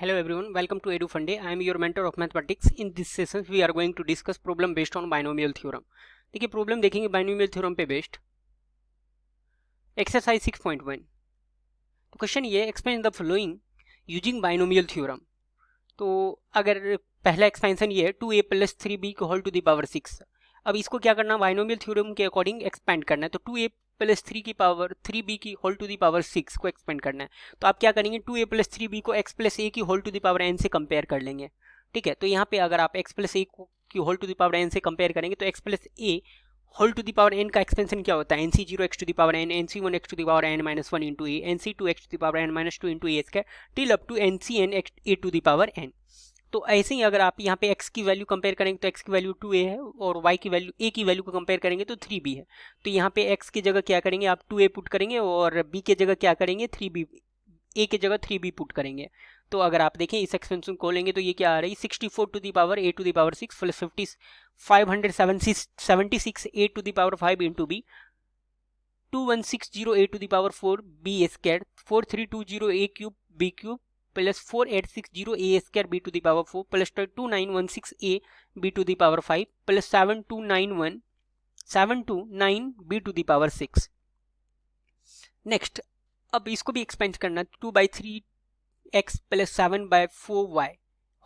Hello everyone, welcome to EduFunday. I am your mentor of mathematics. In this session we are going to discuss problem based on binomial theorem. देखिए problem देखेंगे binomial theorem पे based exercise 6.1. तो question ये expand the following using binomial theorem. तो अगर पहला expansion ये है 2a + 3b whole to the power 6. अब इसको क्या करना, बाइनोमियल थ्योरम के अकॉर्डिंग एक्सपेंड करना है. तो 2a + 3 की पावर 3b की होल टू द पावर 6 को एक्सपेंड करना है. तो आप क्या करेंगे, 2a + 3b को x + a की whole to the power n से कंपेयर कर लेंगे. ठीक है, तो यहाँ पे अगर आप x + a की whole to the power n से कंपेयर करेंगे तो x + a whole to the power n का एक्सपेंशन क्या होता है, nc0 x to the power n, nc1 x to the power n - 1 into a, nc2 x to the power n - 2 into a square till up to ncn x a to the power n. तो ऐसे ही अगर आप यहाँ पे x की value compare करेंगे तो x की वैल्यू 2a है और y की वैल्यू a की वैल्यू को कंपेयर करेंगे तो 3b है. तो यहाँ पे x की जगह क्या करेंगे, आप 2a पुट करेंगे और b की जगह क्या करेंगे, 3b, a की जगह 3b पुट करेंगे. तो अगर आप देखें इस एक्सपेंशन को लेंगे तो ये क्या आ रही है, 64 to the power a to the power 6 plus 576 a to the power 5 into b, 2160 a to the power 4 b square, 4320 a cube b cube plus 4860 a square b to the power 4 plus 2916 a b to the power 5 plus 729 b to the power 6. Next, अब इसको भी expand करना, 2/3x plus 7/4y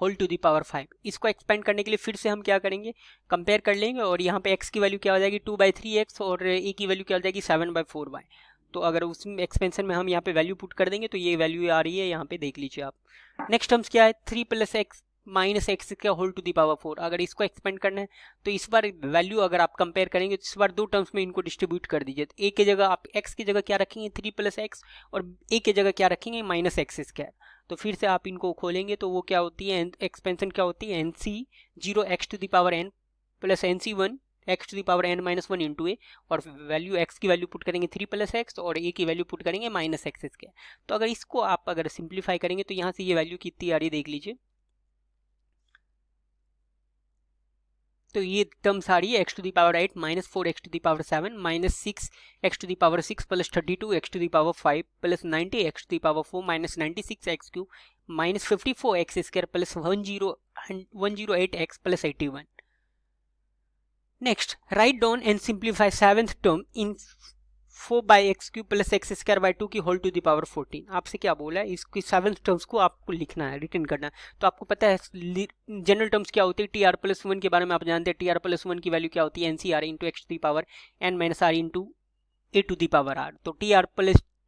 whole to the power 5. इसको expand करने के लिए फिर से हम क्या करेंगे, कंपेयर कर लेंगे और यहाँ पे x की वैल्यू क्या हो जाएगी 2/3x और a की वैल्यू क्या हो जाएगी 7/4y. तो अगर उस एक्सपेंशन में हम यहाँ पे वैल्यू पुट कर देंगे तो ये वैल्यू आ रही है, यहाँ पे देख लीजिए आप. नेक्स्ट टर्म्स क्या है, 3 + x - x का होल टू द पावर 4. अगर इसको एक्सपेंड करना है तो इस बार वैल्यू अगर आप कंपेयर करेंगे तो इस बार दो टर्म्स में इनको डिस्ट्रीब्यूट कर दीजिए. तो a की जगह आप x की जगह क्या रखेंगे 3 + x और a की जगह क्या रखेंगे -x स्क्वायर. तो फिर से आप इनको खोलेंगे तो वो क्या होती है, एक्सपेंशन क्या होती है, nc0 x to the power n plus nc1 x to the power n - 1 into a और वैल्यू x की वैल्यू पुट करेंगे 3 + x और a की वैल्यू पुट करेंगे -x स्क्वायर. तो अगर इसको आप अगर सिंप्लीफाई करेंगे तो यहाँ से ये वैल्यू कितनी आ रही है देख लीजिए. तो ये टर्म्स आ रही है x to the power 8 - 4x to the power 7 - 6x to the power 6 plus 32x to the power 5 plus 90x to the power 4 - 96x cube - 54x square plus 108x plus 81. Next, write down and simplify seventh term in 4/x³ plus x square by 2 की whole to the power 14. आपसे क्या बोला है, इसकी seventh terms को आपको लिखना है, रिटर्न करना है. तो आपको पता है जनरल टर्म्स क्या होती है, TR+1 के बारे में आप जानते हैं. TR+1 की वैल्यू क्या होती है, NCR into x to the power n - r into a to the power r. तो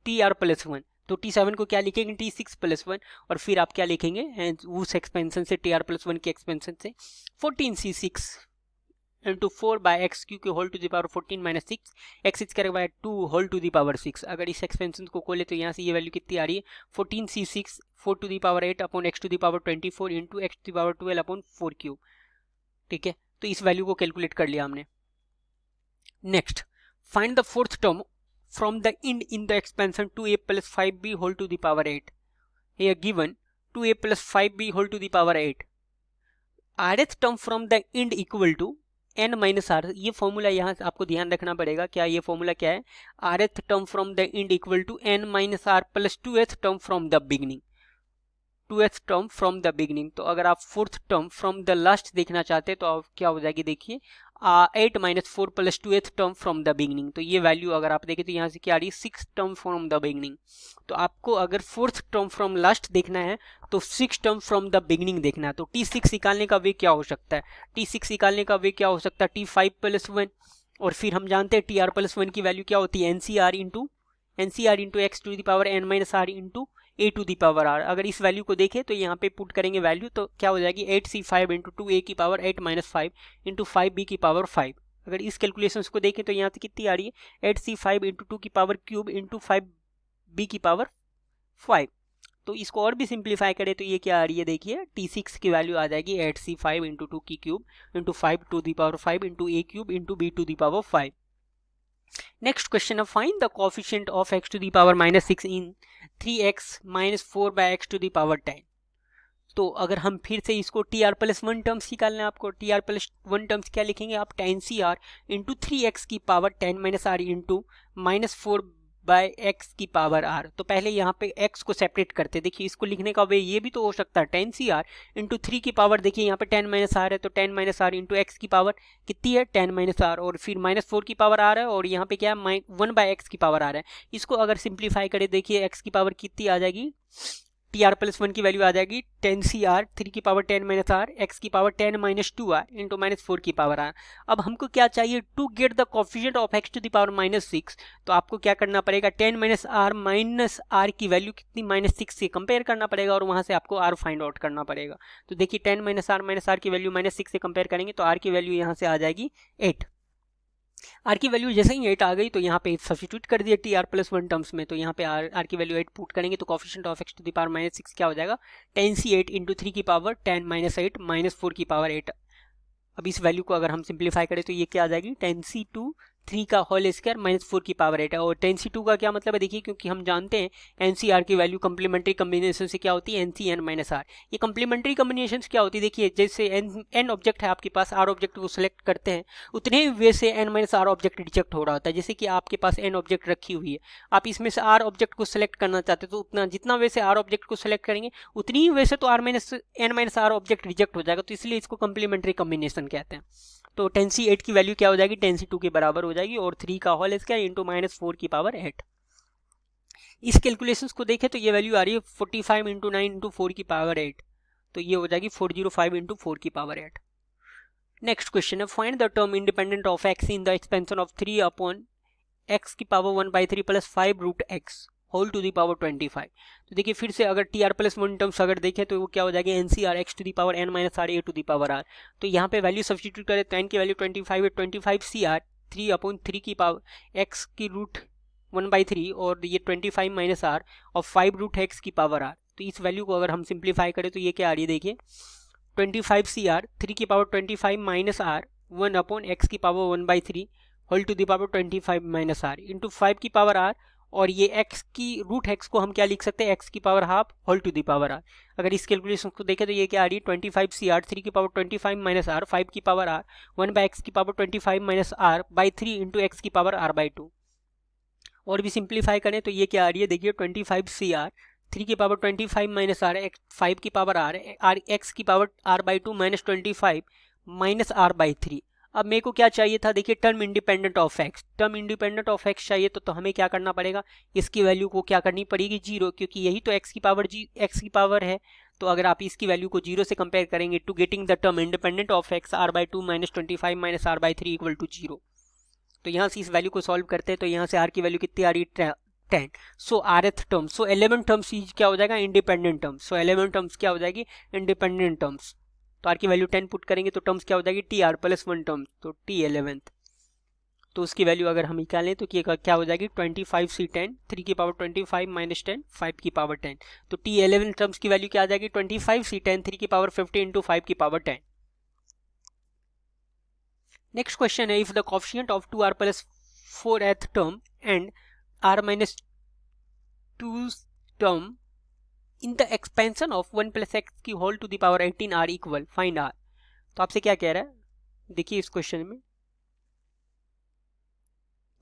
TR+1 तो T7 को क्या लिखेंगे T6+1 और फिर आप क्या लिखेंगे उस एक्सपेंशन से, TR+1 के एक्सपेंशन से 14c6 इंटू 4/x³ के whole to the power 14 - 6 x square by 2 whole to the power 6. अगर इस एक्सपेंशन को खोले तो यहाँ से ये वैल्यू कितनी आ रही है 14c6 4 to the power 8 upon x to the power 24 into x to the power 12 upon 4 cube. ठीक है, तो इस वैल्यू को कैलकुलेट कर लिया हमने. Next, find the fourth term from the end in the expansion 2a + 5b whole to the power 8. here given 2a + 5b whole to the power 8. rth term from the end equal to n - r. ये formula यहाँ से आपको ध्यान रखना पड़ेगा. क्या ये formula क्या है, rth term from the end equal to n - r plus 2th term from the beginning, 2th term from the beginning. तो अगर आप fourth term from the last देखना चाहते हैं तो आप क्या हो जाएगी देखिए 8 - 4 plus 2th term from the beginning. तो ये वैल्यू अगर आप देखें तो यहाँ से क्या आ रही है 6 टर्म फ्रॉम द बिगनिंग. तो आपको अगर फोर्थ टर्म फ्रॉम लास्ट देखना है तो 6 टर्म फ्रॉम द बिगनिंग देखना है. तो T6 निकालने का वे क्या हो सकता है, T6 निकालने का वे क्या हो सकता है T5+1 और फिर हम जानते हैं TR+1 की वैल्यू क्या होती है NCR into x to the power n - r into a to the power r. अगर इस वैल्यू को देखें तो यहाँ पे पुट करेंगे वैल्यू तो क्या हो जाएगी 8c5 इंटू 2a की पावर 8 - 5 इंटू 5b की पावर 5. अगर इस कैलकुलेशन को देखें तो यहाँ से कितनी आ रही है 8c5 इंटू 2 की पावर क्यूब इंटू 5b की पावर 5. तो इसको और भी सिंप्लीफाई करें तो ये क्या आ रही है देखिए T6 की वैल्यू आ जाएगी 8c5 इंटू 2 की cube into 5 to the power 5 into a cube into b to the power 5. Next question है, find the coefficient of x to the power -6 in 3x - 4/x to the power 10. तो अगर हम फिर से इसको TR+1 terms निकालना है आपको, TR+1 टर्म्स क्या लिखेंगे आप 10CR इंटू 3x की power 10 - r into -4 by x की पावर आर। तो पहले यहाँ पे एक्स को सेपरेट करते, देखिए इसको लिखने का वे ये भी तो हो सकता है 10 CR इंटू 3 की पावर, देखिए यहाँ पे 10 माइनस आर है तो 10 माइनस आर इंटू एक्स की पावर कितनी है 10 माइनस आर, और फिर -4 की पावर आर है, और यहाँ पे क्या है 1 बाय एक्स की पावर आर है। इसको अगर सिंप्लीफाई करें देखिए एक्स की पावर कितनी आ जाएगी, टी आर प्लस 1 की वैल्यू आ जाएगी 10 CR 3 की पावर 10 माइनस आर एक्स की पावर 10 माइनस 2 इंटू -4 की पावर आर। अब हमको क्या चाहिए, to get the coefficient of x to the power -6, तो आपको क्या करना पड़ेगा 10 माइनस आर की वैल्यू कितनी -6 से कंपेयर करना पड़ेगा, और वहां से आपको आर फाइंड आउट करना पड़ेगा। तो देखिए 10 माइनस आर की वैल्यू -6 से कंपेयर करेंगे तो आर की वैल्यू यहाँ से आ जाएगी 8। आर की वैल्यू जैसे ही 8 आ गई तो यहाँ पे सब्स्टिट्यूट कर दिया टी आर प्लस 1 टर्म्स में, तो यहाँ पे आर की वैल्यू 8 पुट करेंगे तो coefficient of x to the power -6 क्या हो जाएगा 10C8 इंटू 3 की पावर 10 माइनस 8 -4 की पावर 8। अब इस वैल्यू को अगर हम सिंप्लीफाई करें तो ये क्या आ जाएगी 10C2 3 का होल स्क्वायर -4 की पावर 8 है। और 10C2 का क्या मतलब है, देखिए क्योंकि हम जानते हैं NCR की वैल्यू कंप्लीमेंट्री कम्बिनेशन से क्या होती है NCN माइनस आर। ये कंप्लीमेंट्री कम्बिनेशन क्या होती है, देखिए जैसे n ऑब्जेक्ट है आपके पास, r ऑब्जेक्ट को सिलेक्ट करते हैं उतने ही वे से n minus r object reject हो रहा होता है। जैसे कि आपके पास n ऑब्जेक्ट रखी हुई है, आप इसमें से r ऑब्जेक्ट को सिलेक्ट करना चाहते हैं तो उतना जितना वे से r ऑब्जेक्ट को सिलेक्ट करेंगे उतनी ही वे से तो n minus r object reject हो जाएगा, तो इसलिए इसको कंप्लीमेंट्री कम्बिनेशन कहते हैं। तो 10C8 की वैल्यू क्या हो जाएगी 10C2 के बराबर हो जाएगी, और 3 का होल स्क्वायर इंटू -4 की पावर 8। इस कैलकुलेशंस को देखें तो ये वैल्यू आ रही है 45 इंटू 9 इंटू 4 की पावर 8, तो ये हो जाएगी 405 इंटू 4 की पावर 8। नेक्स्ट क्वेश्चन है, find the term independent of x in the expansion of 3 upon x की power 1/3 plus 5 root x whole to the power 25। तो देखिए फिर से अगर टी आर प्लस 1 टर्म्स अगर देखें तो वो क्या हो जाएगी NCR x to the power n minus r a to the power r. तो यहाँ पे वैल्यू सब्स्टिट्यूट करें तो n की वैल्यू 25 है, 25CR 3/3 की पावर x की रूट 1/3 और ये 25 माइनस आर और 5 रूट x की पावर r। तो इस वैल्यू को अगर हम सिंप्लीफाई करें तो ये क्या आ रही है, देखिए 25CR 3 की पावर 25 माइनस आर 1/x की power 1/3 whole to the power 25 minus r into 5 की पावर r, और ये x की रूट x को हम क्या लिख सकते हैं x की power half whole to the power r। अगर इस कैलकुलेशन को देखें तो ये क्या आ रही है 25CR 3 की पावर 25 माइनस आर 5 की पावर r 1/x की power 25 minus r by 3 into x की पावर r/2। और भी सिंप्लीफाई करें तो ये क्या आ रही है, देखिए 25CR 3 की पावर 25 माइनस आर 5 की पावर r x की power r/2 minus 25 minus r/3। अब मेरे को क्या चाहिए था, देखिए term independent of x, term independent of x चाहिए तो हमें क्या करना पड़ेगा, इसकी वैल्यू को क्या करनी पड़ेगी 0, क्योंकि यही तो एक्स की पावर है। तो अगर आप इसकी वैल्यू को 0 से कंपेयर करेंगे to getting the term independent of x r/2 minus 25 minus r/3 equal to 0। तो यहाँ से इस वैल्यू को सॉल्व करते हैं तो यहाँ से r की वैल्यू कितनी आ रही है 10। सो rth टर्म, सो 11 टर्म्स क्या हो जाएगा इंडिपेंडेंट टर्म्स, सो 11 टर्म्स क्या हो जाएगी इंडिपेंडेंट टर्म्स। तो आर की वैल्यू 10 पुट करेंगे तो टर्म्स क्या हो जाएगी टी आर प्लस 1 टर्म्स, तो टी 11th। तो उसकी वैल्यू अगर हम निकालें तो क्या हो जाएगी 25C10 3 की पावर 25 माइनस 10 5 की पावर 10। तो टी 11 टर्म्स की वैल्यू क्या आ जाएगी 25C10 3 की पावर 50 इंटू 5 की पावर 10। नेक्स्ट क्वेश्चन है, if the coefficient of 2r plus 4th term and r minus 2 term in the expansion of 1 plus x की whole to the power 18 are equal, find r. तो आपसे क्या कह रहा है, देखिए इस क्वेश्चन में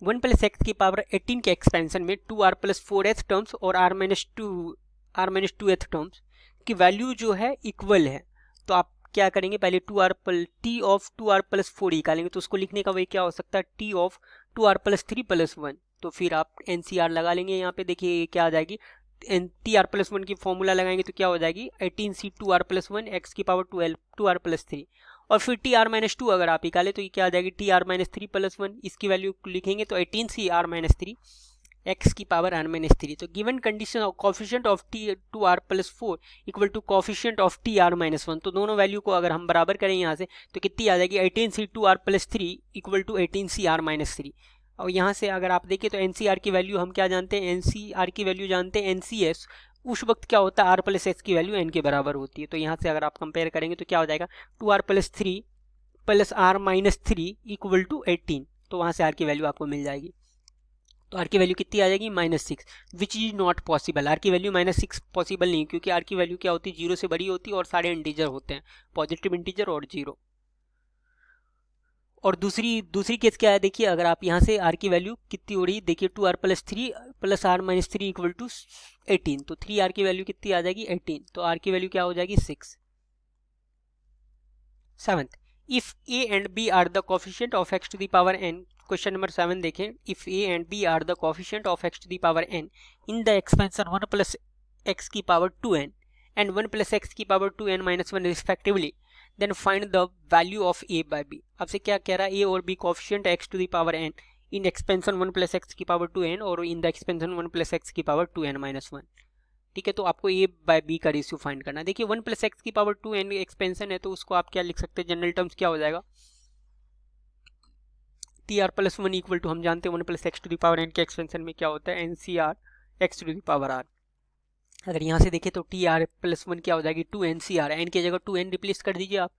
1 प्लस एक्स की पावर 18 के एक्सपेंशन में 2r प्लस 4th टर्म्स और r माइनस 2th टर्म्स की वैल्यू जो है इक्वल है। तो आप क्या करेंगे, पहले टी ऑफ 2r प्लस 4 निकालेंगे, तो उसको लिखने का वही क्या हो सकता है T of 2r plus 3 plus 1। तो फिर आप NCR लगा लेंगे, यहाँ पे देखिए क्या आ जाएगी टी आर प्लस 1 की फॉर्मूला लगाएंगे तो क्या हो जाएगी 18C2r प्लस 1 एक्स की पावर 12 2r प्लस 3, और फिर टी आर माइनस 2 अगर आप निकालें तो ये क्या आ जाएगी टी आर माइनस 3 प्लस 1, इसकी वैल्यू लिखेंगे तो 18CR माइनस 3 एक्स की पावर r माइनस 3। तो given condition of coefficient of T 2r plus 4 equal to coefficient of T r minus 1, तो दोनों वैल्यू को अगर हम बराबर करें यहाँ से तो कितनी आ जाएगी 18C2r plus 3 equal to 18CR minus 3। और यहाँ से अगर आप देखें तो NCR की वैल्यू हम क्या जानते हैं, NCR की वैल्यू जानते हैं NCS, उस वक्त क्या होता है r प्लस एक्स की वैल्यू n के बराबर होती है। तो यहाँ से अगर आप कंपेयर करेंगे तो क्या हो जाएगा 2r plus 3 plus r minus 3 equal to 18, तो वहाँ से r की वैल्यू आपको मिल जाएगी। तो r की वैल्यू कितनी आ जाएगी -6, which is not possible. r की वैल्यू -6 पॉसिबल नहीं, क्योंकि r की वैल्यू क्या होती है 0 से बड़ी होती है और सारे इंटीजर होते हैं, पॉजिटिव इंटीजर और 0। और दूसरी केस क्या है, देखिए अगर आप यहाँ से आर की वैल्यू कितनी हो रही है, देखिए 2r + 3 + r - 3 = 18, तो 3r की वैल्यू कितनी आ जाएगी 18, तो r की वैल्यू क्या हो जाएगी 6। 7th, if a and b are the coefficient of x to the power n, question number 7 देखें, if a and b are the coefficient of x to the power n in the expansion 1 + x की power 2n and 1 + x की power 2n - 1 respectively, then find the value of a by b। आपसे क्या कह रहा है, a और b coefficient x to the power n in expansion 1 + x की power 2n और in the expansion 1 + x की पावर 2n - 1। ठीक है, तो आपको a बाय b का रेशियो फाइंड करना है। देखिए 1 + x की पावर 2n एक्सपेंशन है, तो उसको आप क्या लिख सकते हैं, जनरल टर्म्स क्या हो जाएगा, tr + 1 इक्वल टू, हम जानते हैं 1 + x to the power n के एक्सपेंशन में क्या होता है, ncr x to the power r। अगर यहाँ से देखें तो tr + 1 क्या हो जाएगी 2ncr, n की जगह 2n रिप्लेस कर दीजिए आप,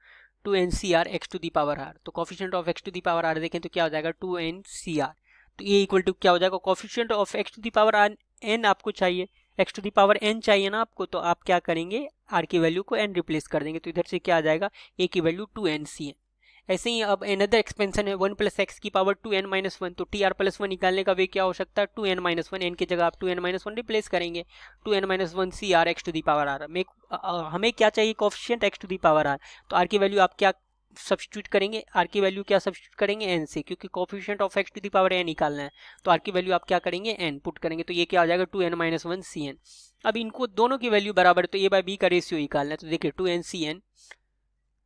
2ncr x to the power r। तो coefficient of x to the power r देखें तो क्या हो जाएगा 2ncr, तो ये इक्वल टू क्या हो जाएगा, coefficient of x to the power r n आपको चाहिए, x to the power n चाहिए ना आपको, तो आप क्या करेंगे r की वैल्यू को n रिप्लेस कर देंगे, तो इधर से क्या आ जाएगा a की वैल्यू 2ncn। ऐसे ही अब अनदर एक्सपेंशन है 1 + x की पावर 2n - 1, तो tr + 1 निकालने का वे क्या हो सकता है 2n - 1, n की जगह आप 2n - 1 रिप्लेस करेंगे, 2n - 1 cr x to the power r में हमें क्या चाहिए coefficient x to the power r, तो r की वैल्यू आप क्या सब्स्टिट्यूट करेंगे, r की वैल्यू क्या सब्स्टिट्यूट करेंगे n से, क्योंकि coefficient of x to the power n निकालना है, तो r की वैल्यू आप क्या करेंगे n पुट करेंगे, तो ये क्या आ जाएगा 2n - 1 cn। अब इनको दोनों की वैल्यू बराबर है, तो a बाय b का रेशियो निकालना है, तो देखिए 2ncn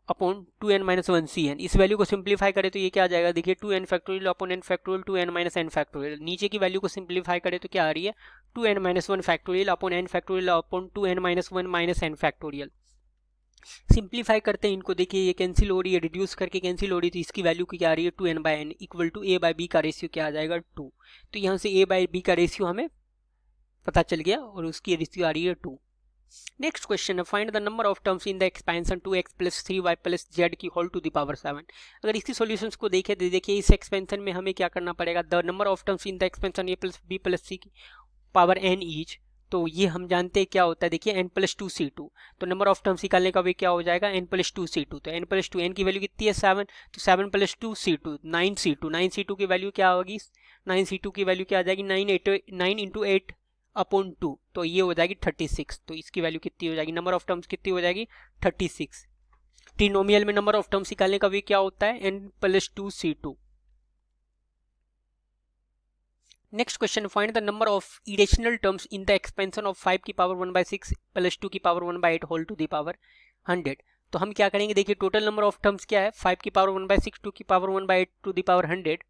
अपॉन 2n - 1 cn, इस वैल्यू को सिंप्लीफाई करें तो ये क्या आ जाएगा, देखिए 2n factorial upon n factorial 2n - n factorial, नीचे की वैल्यू को सिंप्लीफाई करें तो क्या आ रही है 2n - 1 factorial upon n factorial upon 2n - 1 - n factorial. Simplify करते हैं इनको, देखिए ये कैंसिल हो रही है, रिड्यूस करके कैंसिल हो रही है, तो इसकी वैल्यू क्या आ रही है 2n/n equal to a by b का रेशियो क्या आ जाएगा 2, तो यहाँ से a बाय b का रेशियो हमें पता चल गया और उसकी रेशियो आ रही है 2। नेक्स्ट क्वेश्चन है, find the number of terms in the expansion 2x + 3y + z की होल टू द पावर 7। अगर इसकी सॉल्यूशंस को देखें तो देखिए इस एक्सपेंशन में हमें क्या करना पड़ेगा, the number of terms in the expansion a + b + c की पावर n ईच, तो ये हम जानते हैं क्या होता है, देखिए n + 2c2, तो नंबर ऑफ टर्म्स निकालने का वे क्या हो जाएगा n + 2c2, तो n + 2 n की वैल्यू कितनी है 7, तो 7 + 2c2 9c2 की वैल्यू क्या होगी 9c2 की वैल्यू क्या आ जाएगी 9 × 8 अपॉन 2, तो ये हो जाएगी 36, तो इसकी वैल्यू कितनी हो जाएगी, नंबर ऑफ टर्म्स कितनी हो जाएगी 36। ट्रिनोमियल में नंबर ऑफ टर्म्स निकालने का वे क्या होता है n + 2c2। Next question, find the number of irrational terms in the expansion of 5 की पावर 1/6 + 2 की power 1/8 whole to the power 100। तो हम क्या करेंगे, देखिए टोटल नंबर ऑफ टर्म्स क्या है 5 की पावर 1/6 2 की पावर 1/8 टू द पावर 100,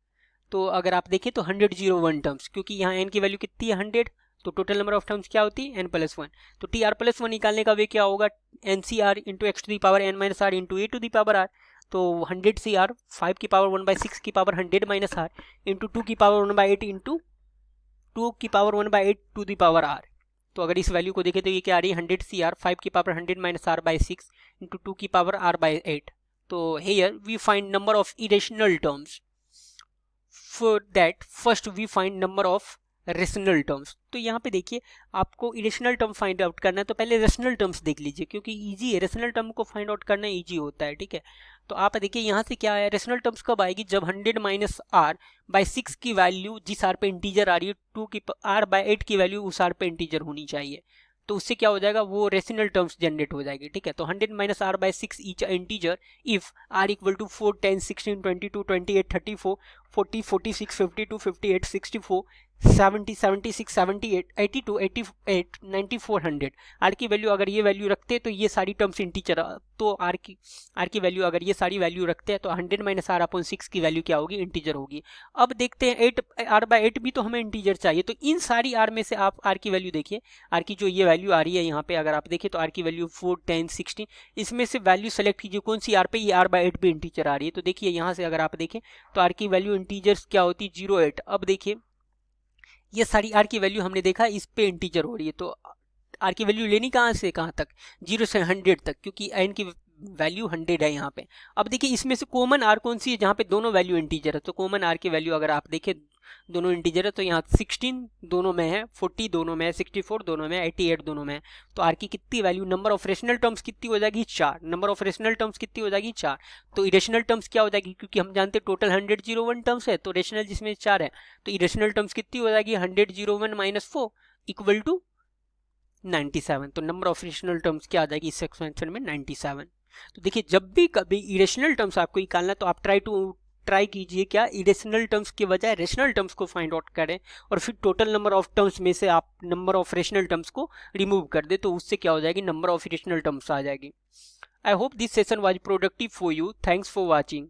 तो अगर आप देखें तो 101 टर्म्स, क्योंकि यहाँ n की वैल्यू कितनी है 100, तो टोटल नंबर ऑफ टर्म्स क्या होती है n + 1, तो tr + 1 निकालने का वे क्या होगा ncr × x to the power n - r × a to the power r, तो 100 cr 5 की पावर 1/6 की पावर 100 - r इंटू 2 की पावर 1/8 इंटू 2 की power 1/8 to the power r, तो अगर इस वैल्यू को देखें तो ये क्या आ रही है 100 cr 5 की पावर 100 - r/6 इंटू 2 की पावर r/8, तो here we find number of irrational terms, for that first we find number of rational terms. तो यहाँ पे देखिए आपको इरेशनल टर्म फाइंड आउट करना है, तो पहले रेशनल टर्म्स देख लीजिए, क्योंकि इजी है, रेशनल टर्म को फाइंड आउट करना इजी होता है, ठीक है। तो आप देखिए यहाँ से क्या है, रेशनल टर्म्स कब आएगी, जब 100 - r/6 की वैल्यू जिस r पे इंटीजर आ रही है 2 की r/8 की वैल्यू उस r पे इंटीजर होनी चाहिए, तो उससे क्या हो जाएगा वो रेशनल टर्म्स जनरेट हो जाएगी, ठीक है। तो 100 - r/6 each integer if r equal to 4 10 16 22 28 34 40 46 52 58 64 70 76 78 82 88 94 100, are की वैल्यू अगर ये वैल्यू रखते हैं तो ये सारी टर्म्स इंटीजर, तो आर की वैल्यू अगर ये सारी वैल्यू रखते हैं तो 100 - r/6 की वैल्यू क्या होगी इंटीजर होगी। अब देखते हैं 8r/8 भी तो हमें इंटीजर चाहिए, तो इन सारी r में से आप r की वैल्यू देखिए, r की जो ये वैल्यू आ रही है यहाँ पे अगर आप देखें तो r की वैल्यू 4 10 16, इसमें से वैल्यू सेलेक्ट कीजिए कौन सी r पे, ये r/8 भी इंटीजर आ रही है, तो देखिए यहाँ से अगर आप देखें तो r की वैल्यू इंटीजर्स क्या होती है 0 8, अब देखिए ये सारी r की वैल्यू हमने देखा इस पे इंटीजर हो रही है, तो r की वैल्यू लेनी कहाँ से कहाँ तक 0 से 100 तक, क्योंकि n की वैल्यू 100 है यहाँ पे। अब देखिए इसमें से कॉमन r कौन सी है जहाँ पे दोनों वैल्यू इंटीजर है, तो कॉमन r की वैल्यू अगर आप देखें दोनों इंटीजर है, तो यहाँ 16 दोनों में है, 40 दोनों में है, 64 दोनों में है, 88 दोनों में है। तो आर की कितनी value, number of rational terms कितनी हो जाएगी 4, नंबर ऑफ रेशनल टर्म्स कितनी हो जाएगी 4। तो इरेशनल टर्म्स क्या हो जाएगी, क्योंकि हम जानते हैं टोटल 101 टर्म्स है, तो रेशनल जिसमें 4 है, तो इरेशनल टर्म्स कितनी हो जाएगी 101 माइनस 4 इक्वल टू 97। तो नंबर ऑफ रेशनल टर्म्स क्या आ जाएगी इस एक्सपेंशन में 97। तो देखिए जब भी कभी इरेशनल टर्म्स आपको निकालना तो आप ट्राई कीजिए क्या इरेशनल टर्म्स के बजाय रेशनल टर्म्स को फाइंड आउट करें, और फिर टोटल नंबर ऑफ टर्म्स में से आप नंबर ऑफ रेशनल टर्म्स को रिमूव कर दे, तो उससे क्या हो जाएगी नंबर ऑफ इरेशनल टर्म्स आ जाएगी। I hope this session was productive for you. Thanks for watching.